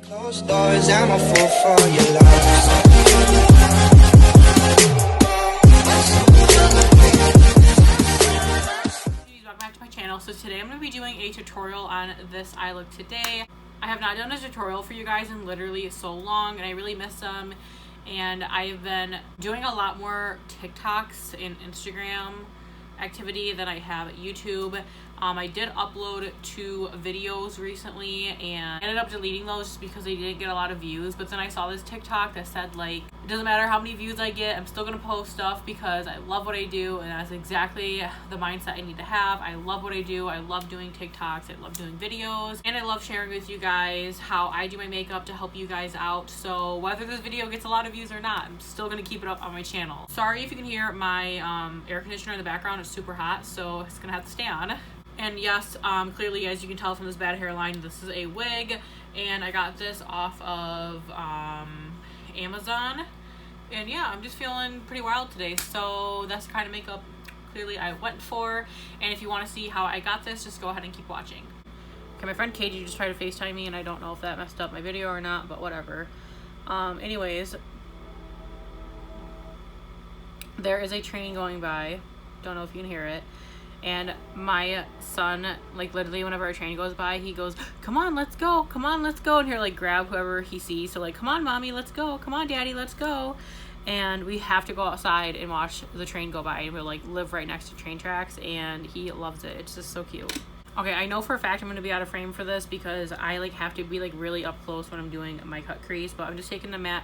Closed doors, I'm a fool for your love. Welcome back to my channel. So today I'm going to be doing a tutorial on this eye look today. I have not done a tutorial for you guys in literally so long, and I really miss them. And I've been doing a lot more TikToks and Instagram activity than I have YouTube. I did upload 2 videos recently and ended up deleting those just because they didn't get a lot of views. But then I saw this TikTok that said, like, it doesn't matter how many views I get, I'm still gonna post stuff because I love what I do, and that's exactly the mindset I need to have. I love what I do. I love doing TikToks, I love doing videos, and I love sharing with you guys how I do my makeup to help you guys out. So whether this video gets a lot of views or not, I'm still gonna keep it up on my channel. Sorry if you can hear my air conditioner in the background. It's super hot, so it's gonna have to stay on. And yes, clearly, as you can tell from this bad hairline, this is a wig, and I got this off of Amazon. And yeah, I'm just feeling pretty wild today, so that's the kind of makeup clearly I went for. And if you want to see how I got this, just go ahead and keep watching. Okay, my friend Katie just tried to FaceTime me, and I don't know if that messed up my video or not, but whatever. Anyways, there is a train going by. Don't know if you can hear it. And my son, like, literally whenever a train goes by, he goes, come on, let's go, come on, let's go. And he'll, like, grab whoever he sees. So, like, come on, mommy, let's go. Come on, daddy, let's go. And we have to go outside and watch the train go by. And we, like, live right next to train tracks, and he loves it. It's just so cute. Okay, I know for a fact I'm going to be out of frame for this because I, like, have to be, like, really up close when I'm doing my cut crease. But I'm just taking the matte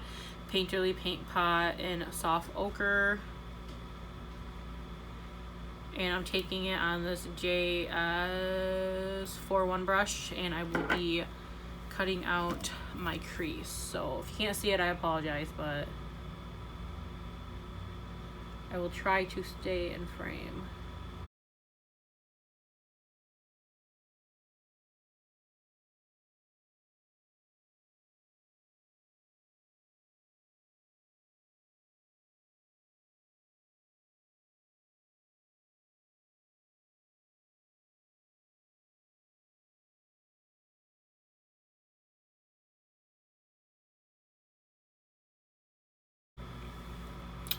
Painterly Paint Pot in Soft Ochre. And I'm taking it on this JS41 brush, and I will be cutting out my crease. So if you can't see it, I apologize, but I will try to stay in frame.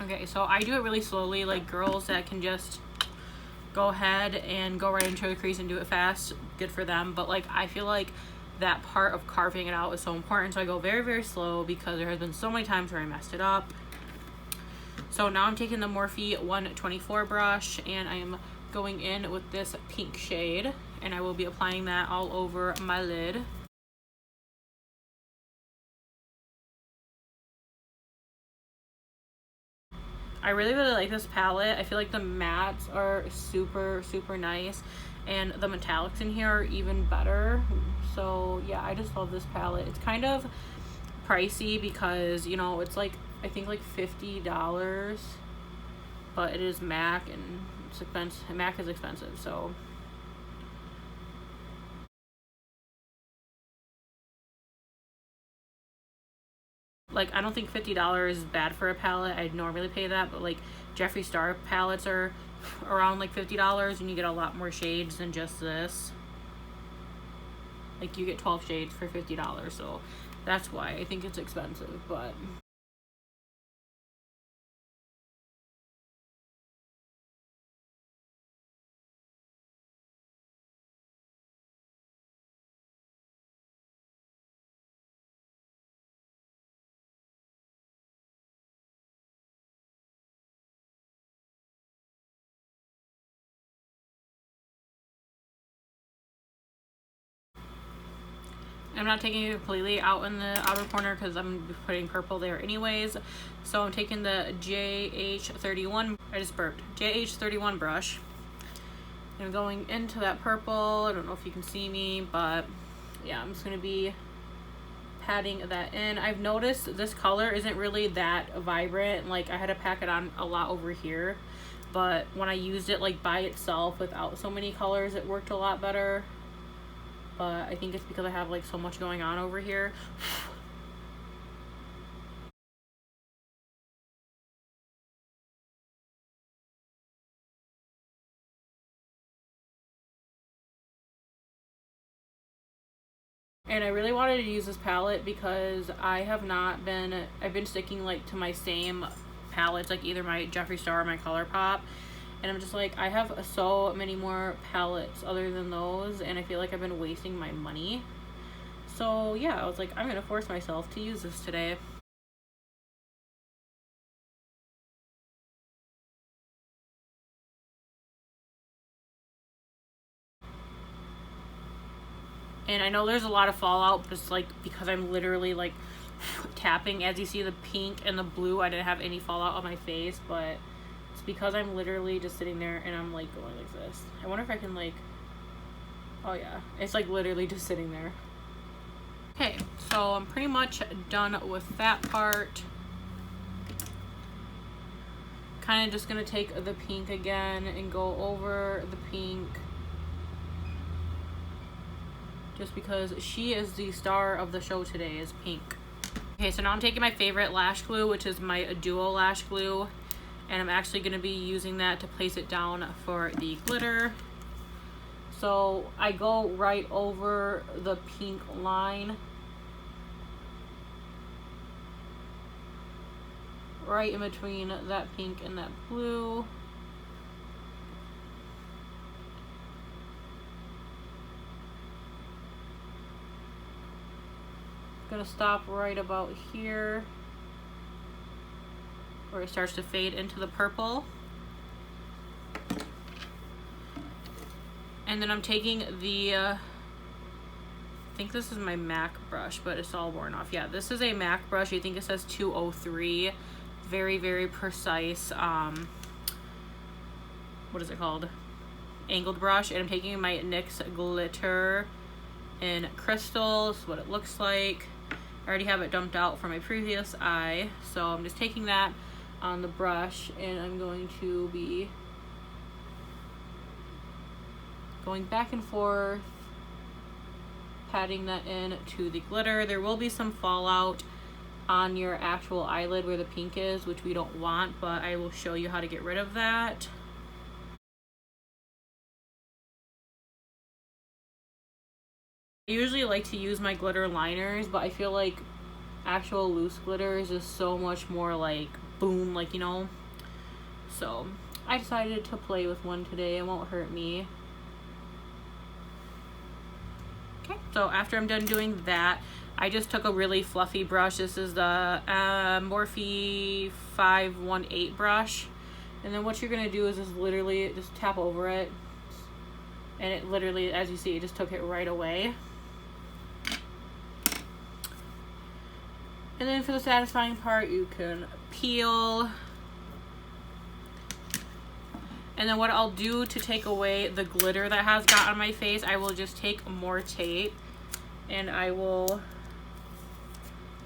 Okay, so I do it really slowly. Like, girls that can just go ahead and go right into a crease and do it fast, good for them. But, like, I feel like that part of carving it out is so important, so I go very, very slow because there has been so many times where I messed it up. So now I'm taking the Morphe 124 brush, and I am going in with this pink shade, and I will be applying that all over my lid. I really, really like this palette. I feel like the mattes are super, super nice, and the metallics in here are even better. So yeah, I just love this palette. It's kind of pricey because, you know, it's like, I think like $50, but it is MAC, and it's expensive. MAC is expensive, so. Like, I don't think $50 is bad for a palette. I'd normally pay that, but like Jeffree Star palettes are around like $50, and you get a lot more shades than just this. Like, you get 12 shades for $50, so that's why I think it's expensive, but. I'm not taking it completely out in the outer corner because I'm putting purple there anyways. So I'm taking the JH31, I just burped, JH31 brush. And I'm going into that purple. I don't know if you can see me, but yeah, I'm just going to be patting that in. I've noticed this color isn't really that vibrant. Like, I had to pack it on a lot over here, but when I used it like by itself without so many colors, it worked a lot better. But I think it's because I have like so much going on over here. And I really wanted to use this palette because I've been sticking like to my same palettes, like either my Jeffree Star or my ColourPop. And I'm just like, I have so many more palettes other than those, and I feel like I've been wasting my money. So yeah, I was like, I'm gonna force myself to use this today. And I know there's a lot of fallout, just like because I'm literally like tapping. As you see, the pink and the blue, I didn't have any fallout on my face, but it's because I'm literally just sitting there and I'm like going like this. I wonder if I can like, oh yeah, it's like literally just sitting there. Okay, so I'm pretty much done with that part. Kind of just gonna take the pink again and go over the pink, just because she is the star of the show today, is pink. Okay, so now I'm taking my favorite lash glue, which is my Duo lash glue, and I'm actually gonna be using that to place it down for the glitter. So I go right over the pink line, right in between that pink and that blue. Gonna stop right about here where it starts to fade into the purple. And then I'm taking the I think this is my MAC brush, but it's all worn off. Yeah, this is a MAC brush. I think it says 203. Very, very precise, what is it called? Angled brush. And I'm taking my NYX glitter in crystals, what it looks like. I already have it dumped out from my previous eye, so I'm just taking that on the brush and I'm going to be going back and forth, patting that in to the glitter. There will be some fallout on your actual eyelid where the pink is, which we don't want, but I will show you how to get rid of that. I usually like to use my glitter liners, but I feel like actual loose glitter is just so much more like boom, like, you know. So I decided to play with one today. It won't hurt me. Okay, so after I'm done doing that, I just took a really fluffy brush. This is the Morphe 518 brush. And then what you're going to do is just literally just tap over it. And it literally, as you see, it just took it right away. And then for the satisfying part, you can peel. And then what I'll do to take away the glitter that has got on my face, I will just take more tape and I will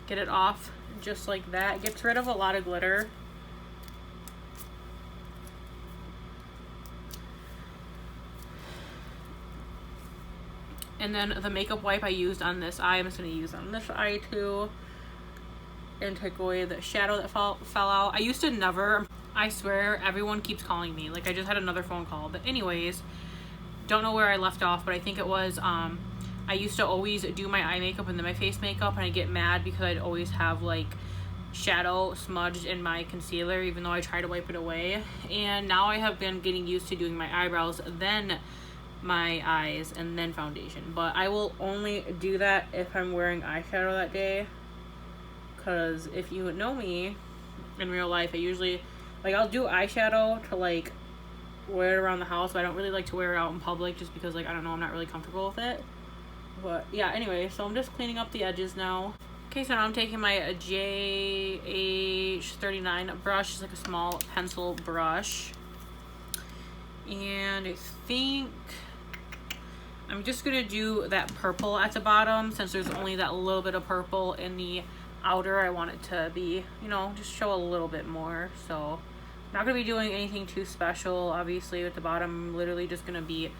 get it off just like that. It gets rid of a lot of glitter. And then the makeup wipe I used on this eye, I'm just going to use on this eye too. And take away the shadow that fell out. I used to never, I swear, everyone keeps calling me. Like, I just had another phone call. But anyways, don't know where I left off, but I think it was, I used to always do my eye makeup and then my face makeup, and I'd get mad because I'd always have, like, shadow smudged in my concealer, even though I try to wipe it away. And now I have been getting used to doing my eyebrows, then my eyes, and then foundation. But I will only do that if I'm wearing eyeshadow that day. Because if you know me in real life, I usually, like, I'll do eyeshadow to, like, wear it around the house, but I don't really like to wear it out in public just because, like, I don't know, I'm not really comfortable with it. But yeah, anyway, so I'm just cleaning up the edges now. Okay, so now I'm taking my JH39 brush. It's like a small pencil brush. And I think I'm just going to do that purple at the bottom, since there's only that little bit of purple in the outer. I want it to be, you know, just show a little bit more. So I'm not going to be doing anything too special. Obviously at the bottom, I'm literally just going to be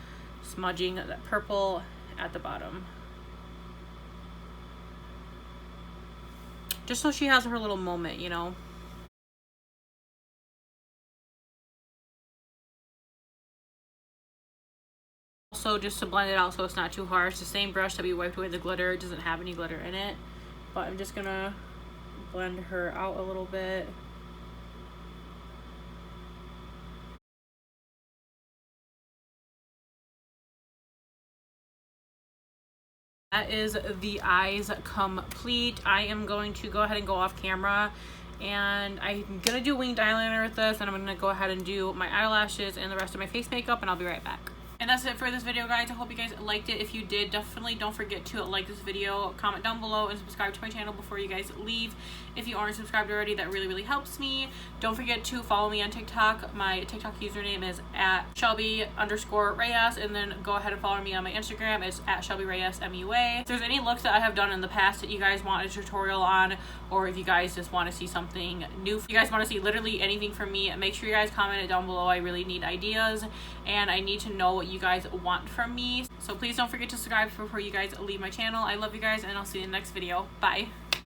smudging that purple at the bottom, just so she has her little moment, you know. Also also just to blend it out so it's not too harsh. The same brush that we wiped away the glitter, it doesn't have any glitter in it. But I'm just gonna blend her out a little bit. That is the eyes complete. I am going to go ahead and go off camera, and I'm gonna do winged eyeliner with this, and I'm gonna go ahead and do my eyelashes and the rest of my face makeup, and I'll be right back. And that's it for this video, guys. I hope you guys liked it. If you did, definitely don't forget to like this video, comment down below, and subscribe to my channel before you guys leave. If you aren't subscribed already, that really, really helps me. Don't forget to follow me on TikTok. My TikTok username is @Shelby_Reyes, and then go ahead and follow me on my Instagram. It's @ShelbyReyesMUA. If there's any looks that I have done in the past that you guys want a tutorial on, or if you guys just want to see something new, if you guys want to see literally anything from me, make sure you guys comment it down below. I really need ideas, and I need to know what you guys want from me. So please don't forget to subscribe before you guys leave my channel. I love you guys, and I'll see you in the next video. Bye.